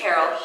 carol.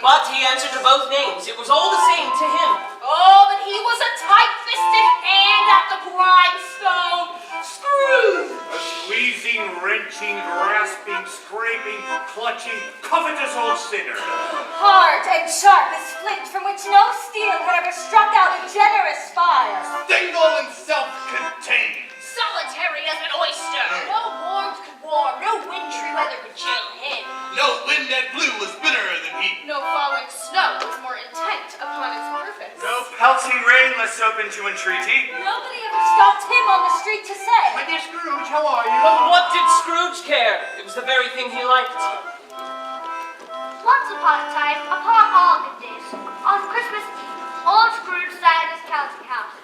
But he answered to both names. It was all the same to him. Oh, but he was a tight-fisted hand at the grindstone. Scrooge! A squeezing, wrenching, grasping, scraping, clutching, covetous old sinner. Hard and sharp as flint, from which no steel had ever struck out a generous fire. Single and self-contained. Solitary as an oyster. No warmth could warm, no wintry weather could chill him. No wind that blew was bitterer than he. No falling snow was more intent upon its purpose. No pelting rain less open to entreaty. Nobody ever stopped him on the street to say, "My dear Scrooge, how are you?" But what did Scrooge care? It was the very thing he liked. Once upon a time, upon all good days, on Christmas Eve, old Scrooge sat at his counting house.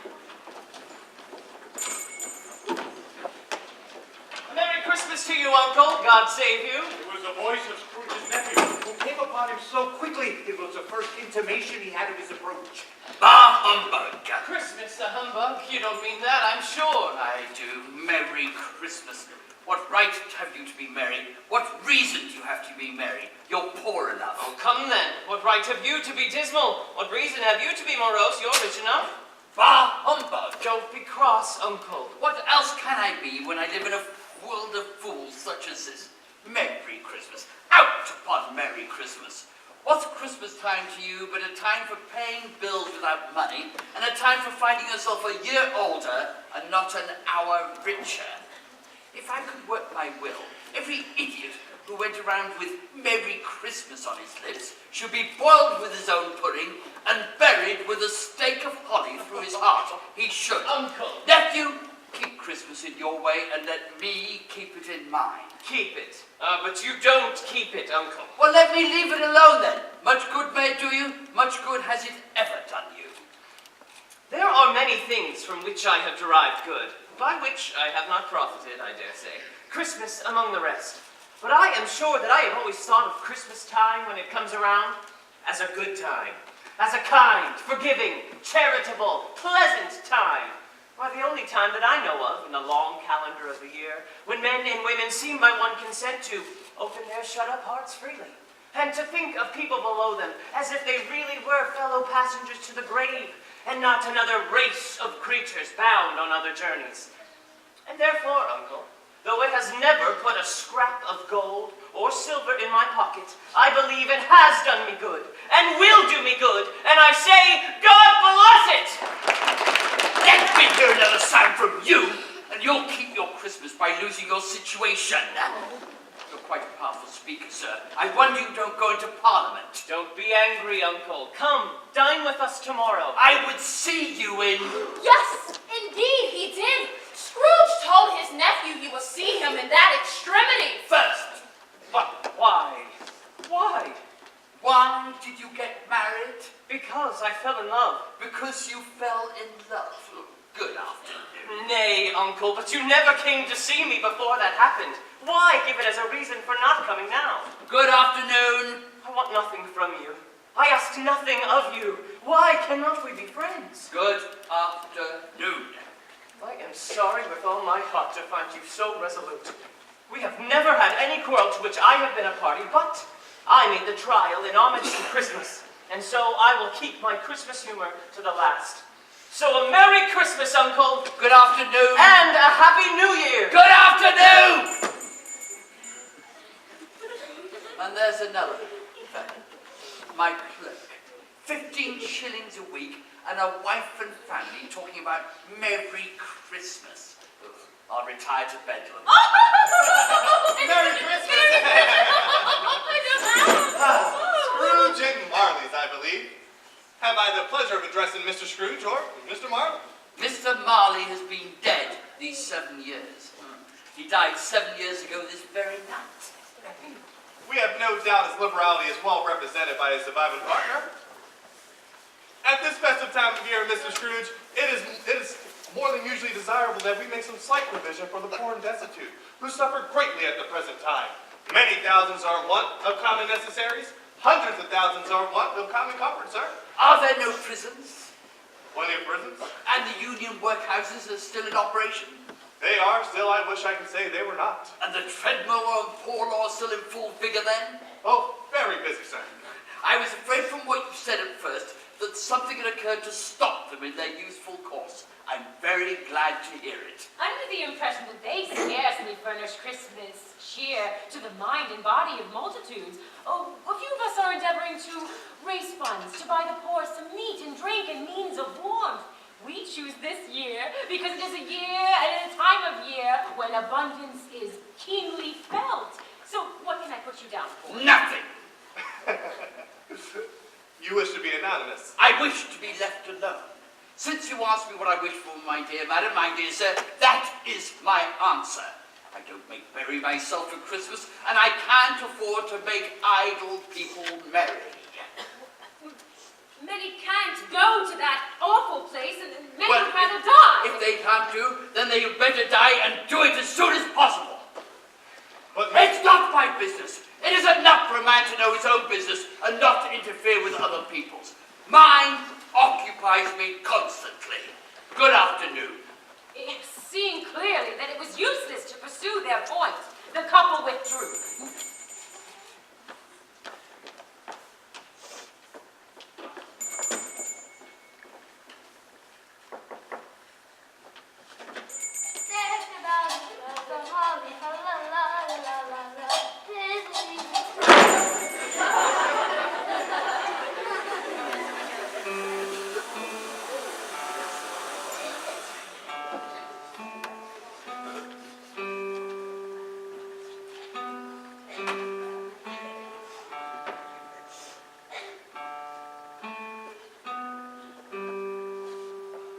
Merry Christmas to you, Uncle. God save you. It was the voice of Scrooge's nephew, who came upon him so quickly it was the first intimation he had of his approach. Bah humbug! Christmas a humbug? You don't mean that, I'm sure. I do. Merry Christmas. What right have you to be merry? What reason do you have to be merry? You're poor enough. Oh, come then. What right have you to be dismal? What reason have you to be morose? You're rich enough. Bah humbug! Don't be cross, Uncle. What else can I be when I live in a world of fools such as this? Merry Christmas. Out upon Merry Christmas. What's Christmas time to you but a time for paying bills without money and a time for finding yourself a year older and not an hour richer? If I could work my will, every idiot who went around with Merry Christmas on his lips should be boiled with his own pudding and buried with a stake of holly through his heart. He should. Uncle. Nephew, keep Christmas in your way and let me keep it in mine. Keep it. But you don't keep it, Uncle. Well, let me leave it alone then. Much good may it do you, much good has it ever done you. There are many things from which I have derived good, by which I have not profited, I dare say. Christmas among the rest. But I am sure that I have always thought of Christmas time when it comes around as a good time. As a kind, forgiving, charitable, pleasant time. Why, the only time that I know of in the long calendar of the year when men and women seem by one consent to open their shut-up hearts freely, and to think of people below them as if they really were fellow passengers to the grave, and not another race of creatures bound on other journeys. And therefore, Uncle, though it has never put a scrap of gold or silver in my pocket, I believe it has done me good, and will do me good, and I say, God bless it! Let me hear another sound from you, and you'll keep your Christmas by losing your situation. Your quite a powerful speaker, sir. I wonder you don't go into Parliament. Don't be angry, Uncle. Come, dine with us tomorrow. I would see you in... Yes, indeed he did. Scrooge told his nephew you will see him in that extremity. First, But why? Why? why did you get married? Because I fell in love. Because you fell in love. Good afternoon. Nay, Uncle, but you never came to see me before that happened. Why give it as a reason for not coming now? Good afternoon. I want nothing from you. I ask nothing of you. Why cannot we be friends? Good afternoon. I am sorry with all my heart to find you so resolute. We have never had any quarrel to which I have been a party, but I made the trial in homage to Christmas, and so I will keep my Christmas humor to the last. So a Merry Christmas, Uncle, Good afternoon. and a Happy New Year! Good afternoon! And there's another fellow, my clerk. 15 shillings a week and a wife and family talking about Merry Christmas. Ugh, I'll retire to Bedlam. Merry Christmas! Scrooge and Marley's, I believe. Have I the pleasure of addressing Mr. Scrooge or Mr. Marley? Mr. Marley has been dead these 7 years. He died 7 years ago this very night. We have no doubt his liberality is well represented by his surviving partner. At this festive time of year, Mr. Scrooge, it is more than usually desirable that we make some slight provision for the poor and destitute, who suffer greatly at the present time. Many thousands are in want of common necessaries. Hundreds of thousands are in want of common comfort, sir. Are there no prisons? Plenty of prisons. And the union workhouses are still in operation? They are, still I wish I could say they were not. And the treadmill and poor law still in full vigor then? Oh, very busy, sir. I was afraid from what you said at first that something had occurred to stop them in their youthful course. I'm very glad to hear it. Under the impression that they scarcely furnish Christmas cheer to the mind and body of multitudes, a few of us are endeavoring to raise funds to buy the poor some meat and drink and means of warmth. We choose this year because it is a year and a time of year when abundance is keenly felt. So what can I put you down for? Nothing. You wish to be anonymous. I wish to be left alone. Since you asked me what I wish for, my dear madam, my dear sir, that is my answer. I don't make merry myself at Christmas, and I can't afford to make idle people merry. Many can't go to that awful place, and many Well, would rather die. If they can't do, then they had better die and do it as soon as possible. But It's not my business. It is enough for a man to know his own business and not to interfere with other people's. Mine occupies me constantly. Good afternoon. Seeing clearly that it was useless to pursue their point, the couple withdrew.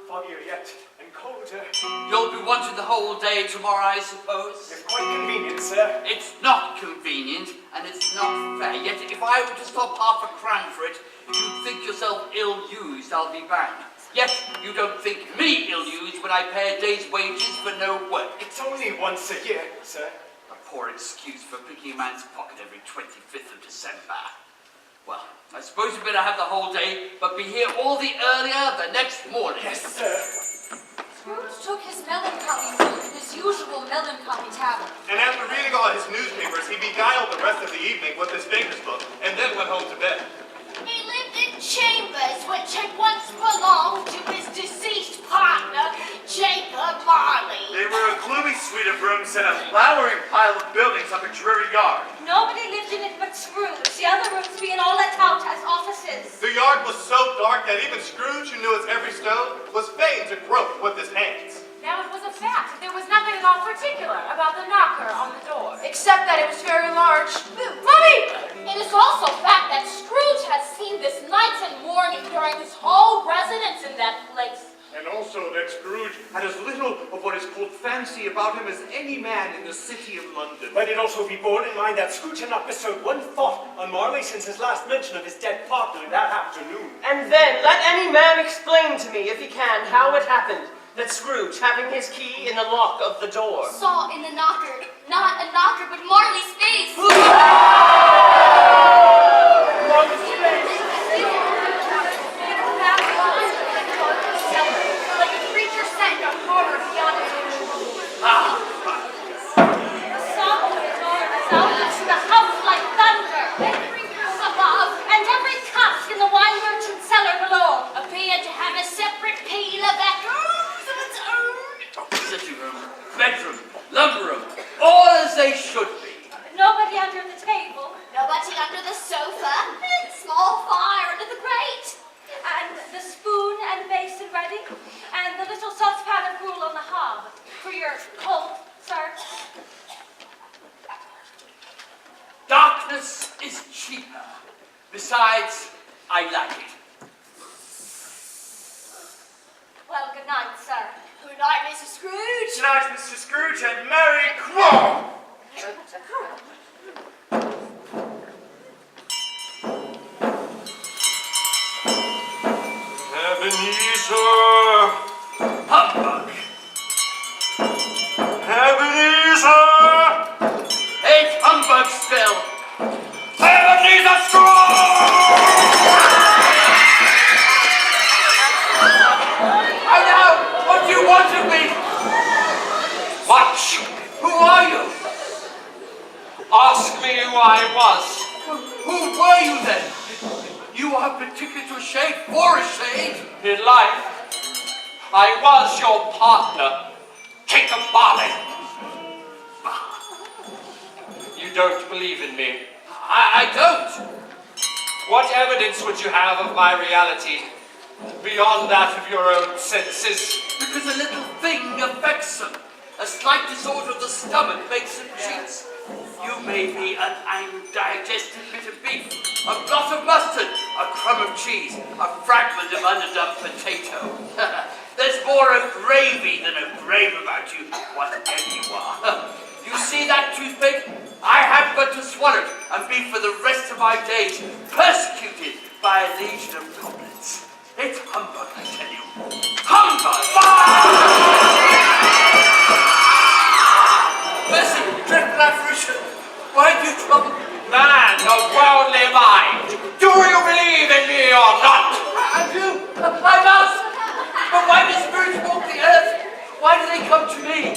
Foggier yet, and colder. You'll be wanting the whole day tomorrow, I suppose? It's quite convenient, sir. It's not convenient, and it's not fair. Yet if I were to stop half a crown for it, you'd think yourself ill-used, I'll be bound. Yet you don't think me ill-used when I pay a day's wages for no work. It's only once a year, sir. A poor excuse for picking a man's pocket every 25th of December. Well, I suppose you'd better have the whole day, but be here all the earlier the next morning. Yes, sir. Scrooge took his melancholy mood in his usual melancholy tavern. And after reading all his newspapers, he beguiled the rest of the evening with his fingers book, and then went home to bed. He lived in chambers which had once belonged to his deceased partner, Jacob Marley. They were a gloomy suite of rooms and a flowering pile of buildings up a dreary yard. Nobody lived in it but Scrooge, the other rooms being all let out as offices. The yard was so dark that even Scrooge, who knew its every stone, was fain to grope with his hands. Now it was a the fact that there was nothing at all particular about the knocker on the door. Except that it was very large. Mummy! It is also fact that Scrooge has seen this night and morning during his whole residence in that place. And also that Scrooge had as little of what is called fancy about him as any man in the city of London. Let it also be borne in mind that Scrooge had not bestowed one thought on Marley since his last mention of his dead partner that afternoon. And then let any man explain to me, if he can, how it happened that Scrooge, having his key in the lock of the door, Saw in the knocker, not a knocker, but Marley's face. Like a creature set in a horror beyond its control. The sound of the door resounded to the house like thunder. Every house above and every cask in the wine merchant's cellar below Appeared to have a separate peal of echoes of its own. Sitting room, bedroom, lumber room, all as they should be. Nobody under the table, Nobody under the sofa. Small fire under the grate. and the spoon and basin ready, and the little saucepan of gruel on the hob for your cold, sir. Darkness is cheaper. Besides, I like it. Well, good night, sir. Good night, Mr. Scrooge. Tonight, Mr. Scrooge, and Merry Quarrel! Ebenezer! Humbug! Ebenezer! Ain't humbug still! Ebenezer Scrooge! I know! What do you want of me? What? Who are you? Ask me who I was. Who were you then? You are particular to a shade, for a shade. In life, I was your partner, Jacob Marley. You don't believe in me. I don't. What evidence would you have of my reality beyond that of your own senses? Because a little thing affects them. A slight disorder of the stomach makes them cheats. You may be an undigested bit of beef, a blot of mustard, a crumb of cheese, a fragment of underdone potato. There's more of gravy than a grave about you, whatever you are. You see that toothpick? I have but to swallow it and be for the rest of my days persecuted by a legion of goblins. It's humbug, I tell you. Humbug! Mercy, dreadful apparition, why do you trouble me? Man of worldly mind, do you believe in me or not? I do, I must. But why do spirits walk the earth? Why do they come to me?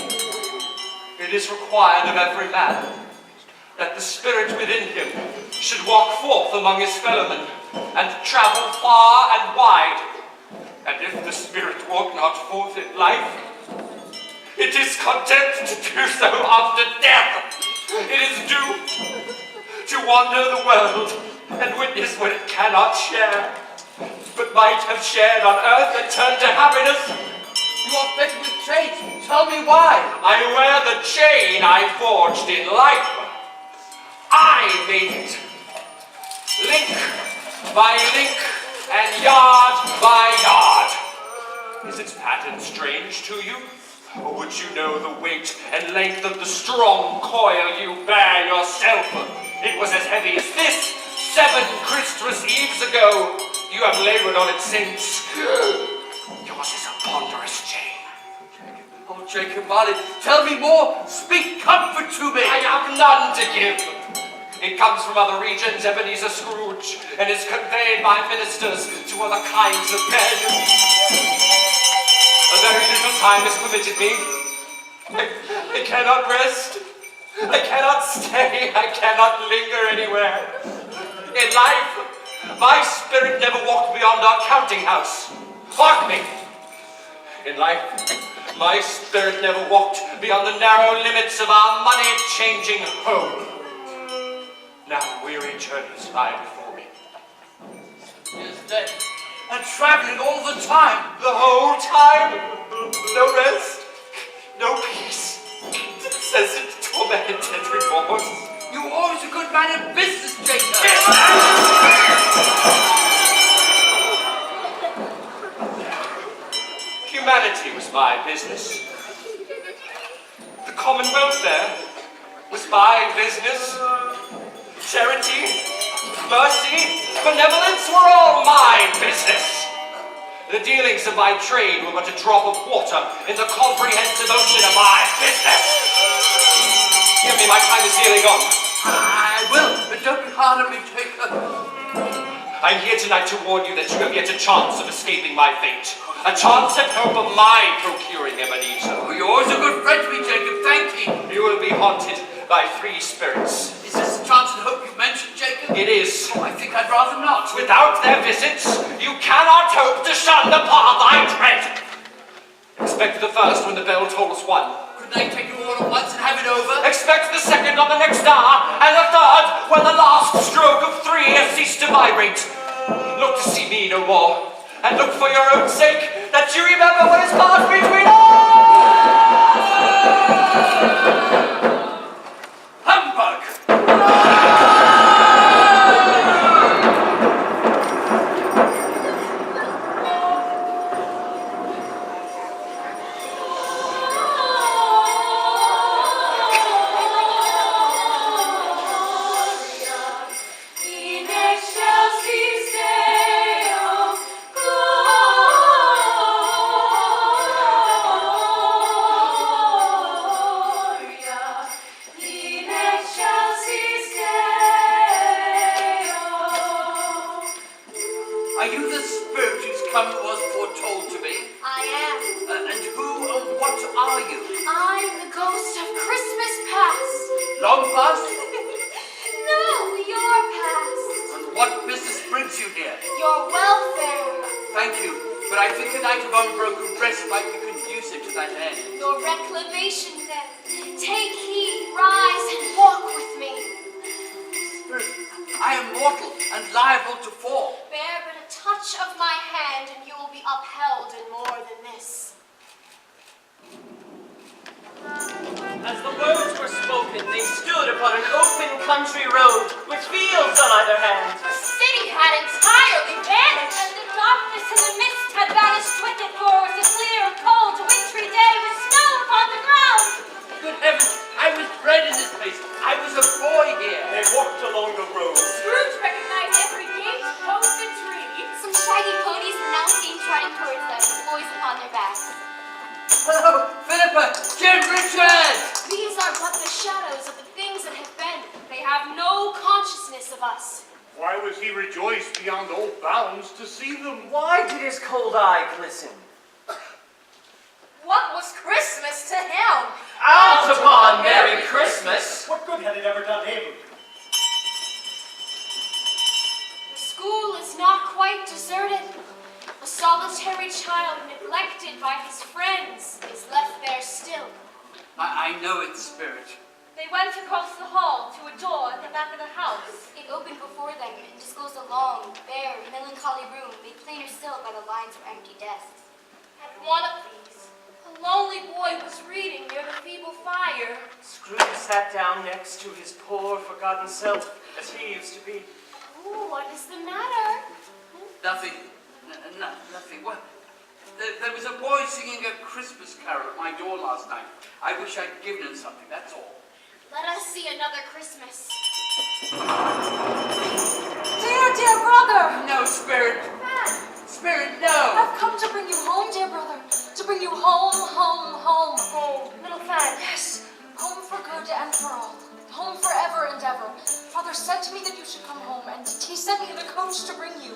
It is required of every man that the spirit within him should walk forth among his fellowmen and travel far and wide. And if the spirit walk not forth in life, it is content to do so after death. It is doomed to wander the world and witness what it cannot share, but might have shared on earth and turned to happiness. You are fed with chains. Tell me why. I wear the chain I forged in life. I made it. Link by link and yard by yard. Is its pattern strange to you? Or would you know the weight and length of the strong coil you bear yourself? It was as heavy as this 7 Christmas Eves ago. You have labored on it since. Yours is a ponderous chain. Oh, Jacob Marley, tell me more. Speak comfort to me. I have none to give. It comes from other regions, Ebenezer Scrooge, and is conveyed by ministers to other kinds of men. A very little time is permitted me. I cannot rest. I cannot stay. I cannot linger anywhere. In life, my spirit never walked beyond our counting house. Mark me. In life, my spirit never walked beyond the narrow limits of our money-changing home. Now weary journeys lie before me. He is dead and traveling all the time. The whole time? No rest? incessant torment and remorse. You were always a good man in business, Jacob. Humanity was my business. The common welfare was my business. Charity, mercy, benevolence were all my business. The dealings of my trade were but a drop of water in the comprehensive ocean of my business. Give me, my time is nearly gone. I will, but don't be hard on me, Jacob. I'm here tonight to warn you that you have yet a chance of escaping my fate. A chance at hope of my procuring Ebenezer. Oh, you're always a good friend to me, Jacob. Thank you. You will be haunted by 3 spirits. Is this the chance and hope you mentioned, Jacob? It is. Oh, I think I'd rather not. Without their visits, you cannot hope to shun the path I tread. Expect the first when the bell tolls 1. Couldn't I take you all at once and have it over? Expect the second on the next hour, and the third when the last stroke of 3 has ceased to vibrate. Look to see me no more, and look for your own sake that you remember what has passed between us. Humbug! Are you the spirit whose coming was foretold to me? I am. And who and what are you? I'm the ghost of Christmas past. Long past? No, your past. And what business brings you here? Your welfare. Thank you, but I think a night of unbroken rest might be conducive to that end. Your reclamation then. Take heed, rise and walk with me. Spirit, I am mortal and liable to fall. Bear but a touch of my hand and you will be upheld in more than this. As the words were spoken, they stood upon an open country road with fields on either hand. The city had entirely vanished. And the darkness and the mist had vanished with it, for it was a clear, cold, wintry day with snow upon the ground. Good heavens, I was bred in this place. I was a boy here. They walked along the road. Scrooge recognized every gate, post, and tree. Some shaggy ponies were now seen trotting towards them, with boys upon their backs. Hello, Philippa, Jim Richard! These are but the shadows of the things that have been. They have no consciousness of us. Why was he rejoiced beyond all bounds to see them? Why did his cold eye glisten? What was Christmas to him? Out upon Merry Christmas! What good had it ever done him? The school is not quite deserted. A solitary child neglected by his friends is left there still. I know it, Spirit. They went across the hall to a door at the back of the house. It opened before them and disclosed a long, bare, melancholy room made plainer still by the lines of empty desks. At one of these, a lonely boy was reading near the feeble fire. Scrooge sat down next to his poor, forgotten self, as he used to be. Oh, what is the matter? Nothing. Nothing. What? There was a boy singing a Christmas carol at my door last night. I wish I'd given him something, that's all. Let us see another Christmas. Dear brother! No, Spirit. Spirit, no. I've come to bring you home, dear brother. To bring you home. Little Fan. Yes, home for good and for all. Home forever and ever. Father said to me that you should come home, and he sent me in a coach to bring you.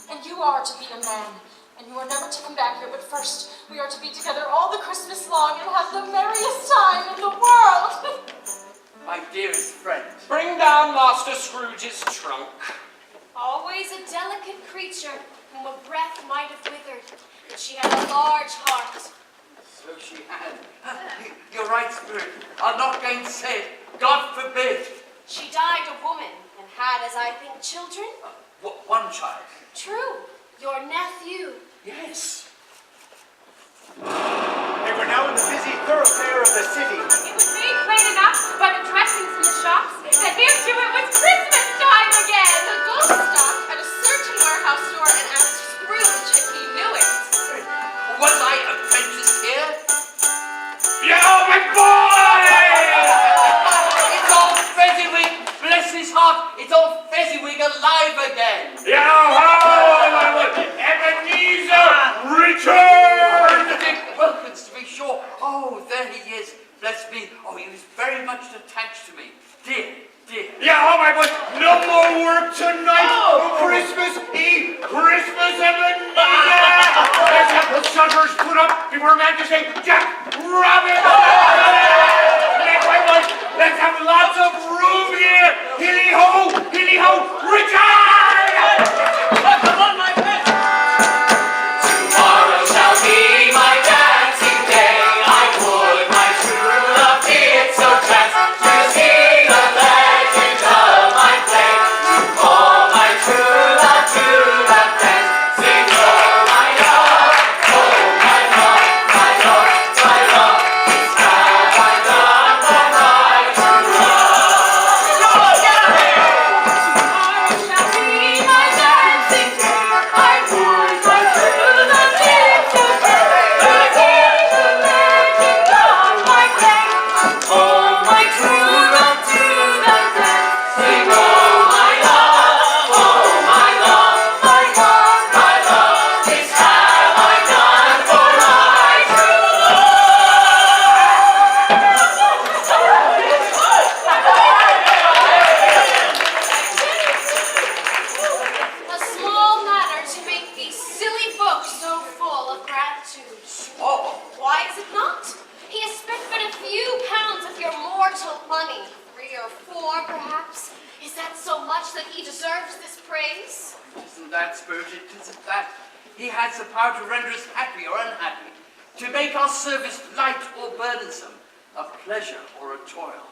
And you are to be a man. And you are never to come back here, but first we are to be together all the Christmas long and have the merriest time in the world. My dearest friend. Bring down Master Scrooge's trunk. Always a delicate creature whom a breath might have withered, but she had a large heart. So she had. You're right, Spirit. I'll not gainsay it. God forbid. She died a woman and had, as I think, children. One child. True, your nephew. Yes. They were now in the busy thoroughfare of the city. It was made great Was I apprenticed here? Yeah, my boy! It's old Fezziwig, bless his heart, it's old Fezziwig alive again. Yeah, how, my boy? Ebenezer, return! Dick Wilkins, to be sure. Oh, there he is. Bless me. Oh, he was very much attached to me. Dear, dear. Yeah, oh, my boy, no more work tonight. Christmas Eve, Christmas Ebenezer. Let's have the shutters put up before a man can say, Jack, Robin. Yes, my boy, let's have lots of room here. Hilly ho, return! Come on, my friend! Tomorrow shall be my dancing day. I would my true love did so chance to see the legend of my play. To call my true love to the dance. Sing, oh my love, my love, my love, my love. This have I done for my true love. Tomorrow shall be my dancing day. I would my true love did so chance to see the legend of my play. Call my true love to the dance. Sing, oh my love, my love, my love, my love. This have I done for my true A small matter to make these silly folks so full of gratitude. Oh, Why is it not? He has spent but a few pounds of your mortal money. 3 or 4, perhaps. Is that so much that he deserves this praise? isn't that spirited? Isn't that? He has the power to render us happy or unhappy, to make our service light or burdensome, a pleasure or a toil.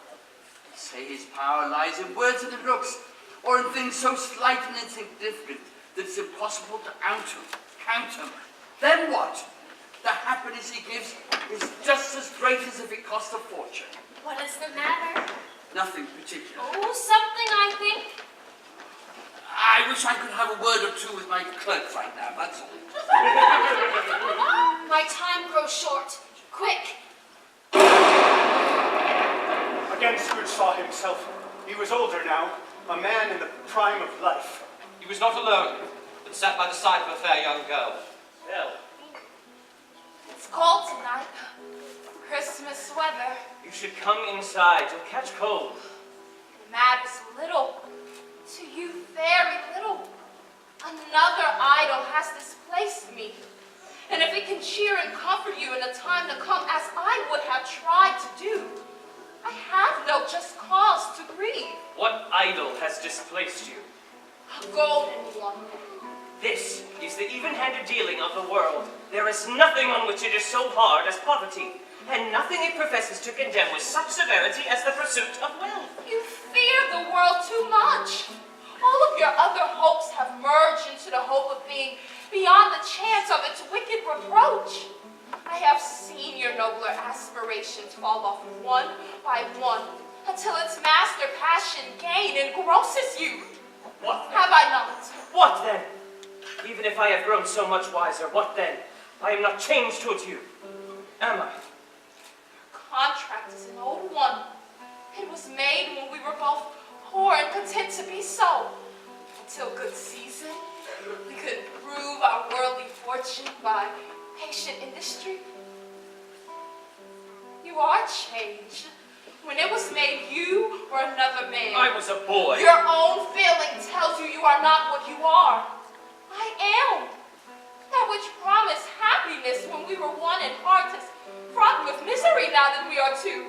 Say his power lies in words and in looks, or in things so slight and insignificant that it's impossible to count them. Then what? The happiness he gives is just as great as if it cost a fortune. What is the matter? Nothing particular. Oh, something, I think. I wish I could have a word or two with my clerk right now, that's all. My time grows short. Quick. Again, Scrooge saw himself. He was older now, a man in the prime of life. He was not alone, but sat by the side of a fair young girl. Well, It's cold tonight. Christmas weather. you should come inside. You'll catch cold. Matters little. To you, very little. Another idol has displaced me. And if it can cheer and comfort you in a time to come, as I would have tried to do, I have no just cause to grieve. What idol has displaced you? A golden one. This is the even-handed dealing of the world. There is nothing on which it is so hard as poverty, and nothing it professes to condemn with such severity as the pursuit of wealth. You fear the world too much. All of your other hopes have merged into the hope of being beyond the chance of its wicked reproach. I have seen your nobler aspirations fall off one by one until its master passion gain engrosses you. What? Have I not? What then? Even if I have grown so much wiser, what then? I am not changed towards you. Am I? Contract is an old one. It was made when we were both poor and content to be so. Until good season, we could prove our worldly fortune by patient industry. You are changed. When it was made, you were another man. I was a boy. Your own feeling tells you you are not what you are. I am. That which promised happiness when we were one in heart is fraught with misery now that we are two.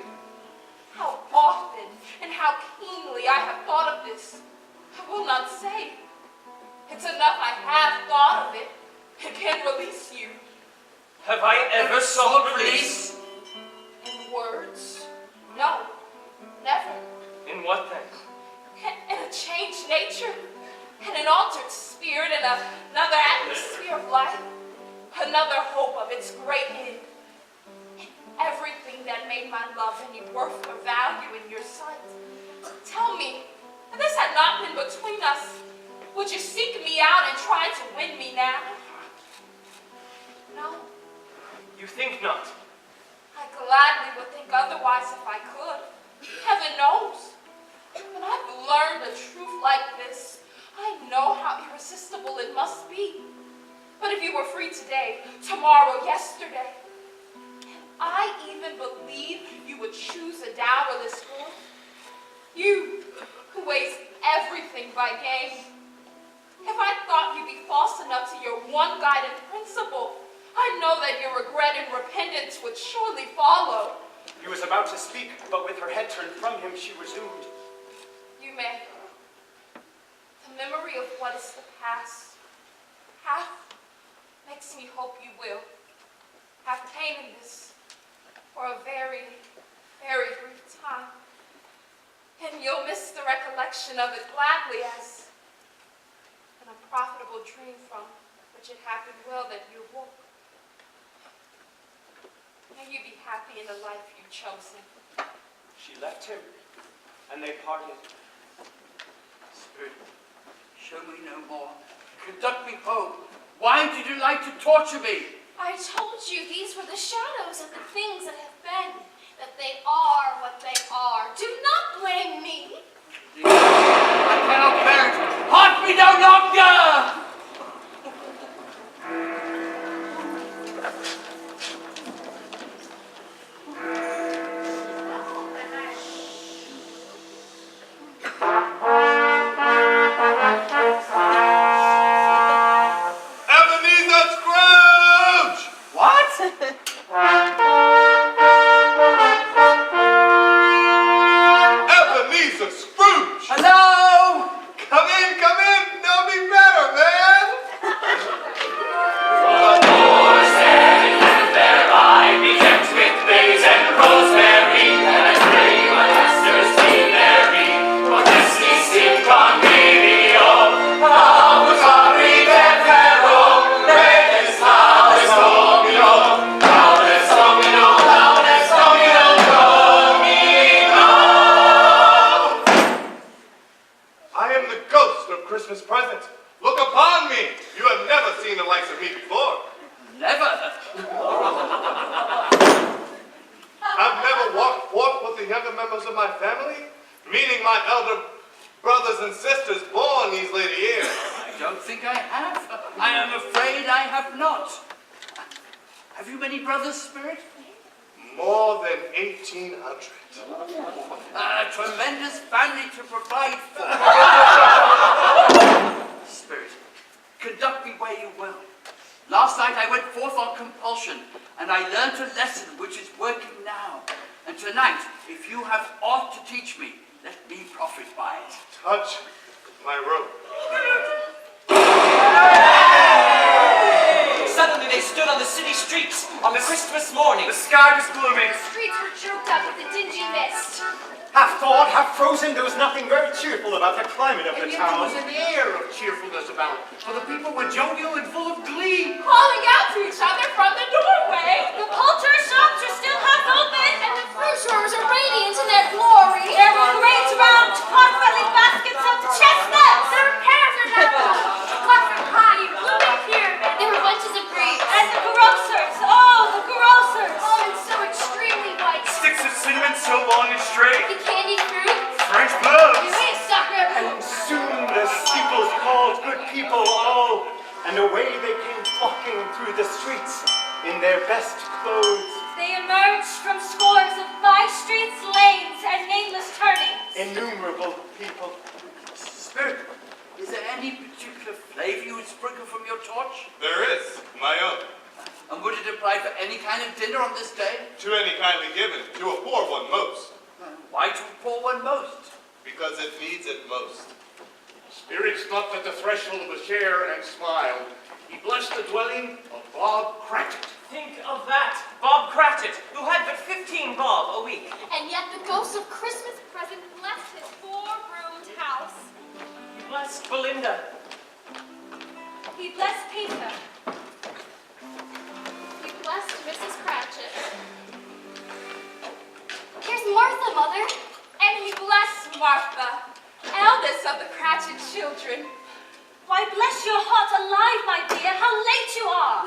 How often and how keenly I have thought of this, I will not say. It's enough I have thought of it. It can release you. Have I ever sought release? In words? No, never. In what then? In a changed nature, in an altered spirit, in another atmosphere of life, another hope of its great end. In everything that made my love any worth or value in your sight. Tell me, if this had not been between us, would you seek me out and try to win me now? No. think not? I gladly would think otherwise if I could. Heaven knows. When I've learned a truth like this, I know how irresistible it must be. But if you were free today, tomorrow, yesterday, can I even believe you would choose a dowerless girl? You, who weighs everything by gain. If I thought you'd be false enough to your one guiding principle, I know that your regret and repentance would surely follow. He was about to speak, but with her head turned from him, she resumed. You may. The memory of what is the past makes me hope you will have pain in this for a very, very brief time. And you'll miss the recollection of it gladly as an unprofitable dream from which it happened well that you awoke. May you be happy in the life you've chosen. She left him, and they parted. Spirit, show me no more. Conduct me home. Why did you like to torture me? I told you these were the shadows of the things that have been, that they are what they are. Do not blame me. I cannot bear it. Haunt me no longer!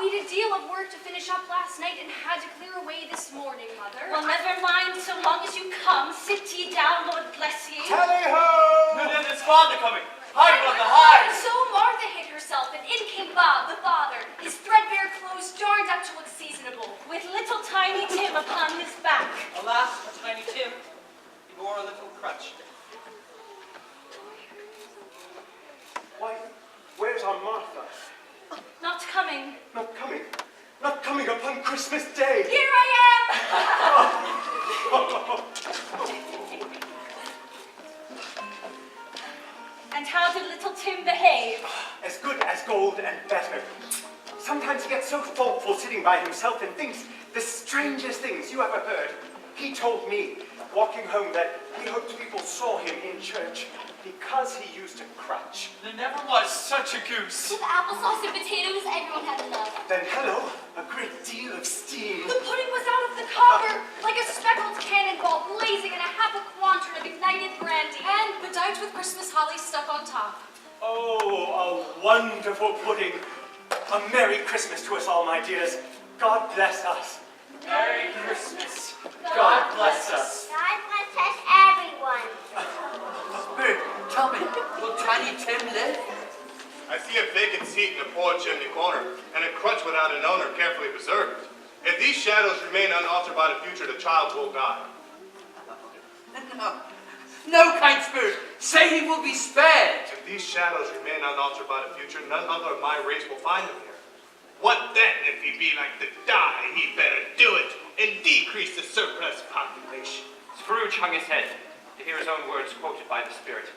We had a deal of work to finish up last night and had Mother. Well, never mind, so long as you come. Sit ye down, Lord bless ye. Tally-ho! No, there's father coming. Hi, brother, hi. So Martha hid herself, and in came Bob, the father, his threadbare clothes darned up to look seasonable. With little tiny Tim upon his back. Alas, for Tiny Tim, he bore a little crutch. Why, where's our Martha? Not coming. Not coming. Not coming upon Christmas Day. Here I am! And how did little Tim behave? As good as gold and better. Sometimes he gets so thoughtful sitting by himself and thinks the strangest things you ever heard. He told me, walking home, that he hoped people saw him in church because he used a crutch. There never was such a goose. With applesauce and potatoes, everyone had enough. Then, hello, a great deal of steam. The pudding was out of the copper, like a speckled cannonball blazing in a half a quantern of ignited brandy. And bedight with Christmas holly stuck on top. Oh, a wonderful pudding. A Merry Christmas to us all, my dears. God bless us. Merry Christmas. God bless us. God bless us, everyone. Bert, tell me, will Tiny Tim live? I see a vacant seat in the poor chimney corner, and a crutch without an owner carefully preserved. If these shadows remain unaltered by the future, the child will die. No, kind spirit, say he will be spared. If these shadows remain unaltered by the future, none other of my race will find him here. What then, if he be like to die, he better do it, and decrease the surplus population. Scrooge hung his head to hear his own words quoted by the Spirit,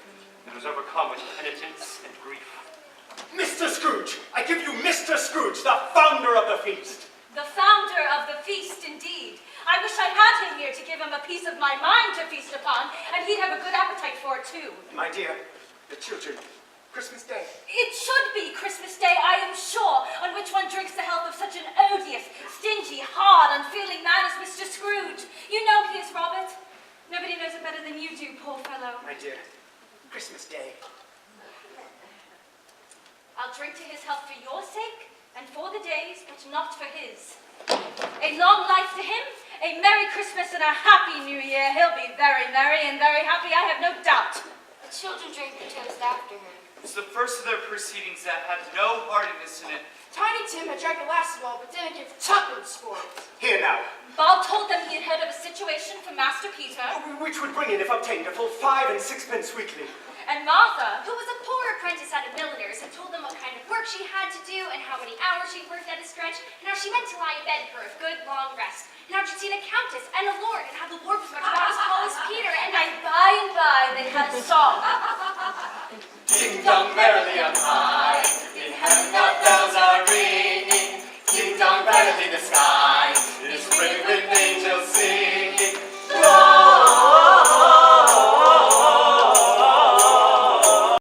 and was overcome with penitence and grief. Mr. Scrooge, I give you Mr. Scrooge, the founder of the feast. The founder of the feast, indeed. I wish I had him here to give him a piece of my mind to feast upon, and he'd have a good appetite for it, too. My dear, the children, Christmas Day. It should be Christmas Day, I am sure, on which one drinks the health of such an odious, stingy, hard, unfeeling man as Mr. Scrooge. You know he is, Robert. Nobody knows it better than you do, poor fellow. My dear, Christmas Day. I'll drink to his health for your sake, and for the day's, but not for his. A long life to him, a Merry Christmas and a Happy New Year. He'll be very merry and very happy, I have no doubt. The children drank the toast after him. It's the first of their proceedings that had no heartiness in it. Tiny Tim had drank the last of all, but didn't give tuppence for it. Here now, Bob told them he had heard of a situation for Master Peter, which would bring in, if obtained, a full 5 and 6 weekly. and Martha, Who was a poor apprentice at a milliner's, had told them what kind of work she had to do and how many hours she worked at a stretch, and how she meant to lie in bed for a good long rest, and how she'd seen a countess and a lord, and how the lord was much about as tall as Peter, and and by they had a song. Ding dong merrily on high.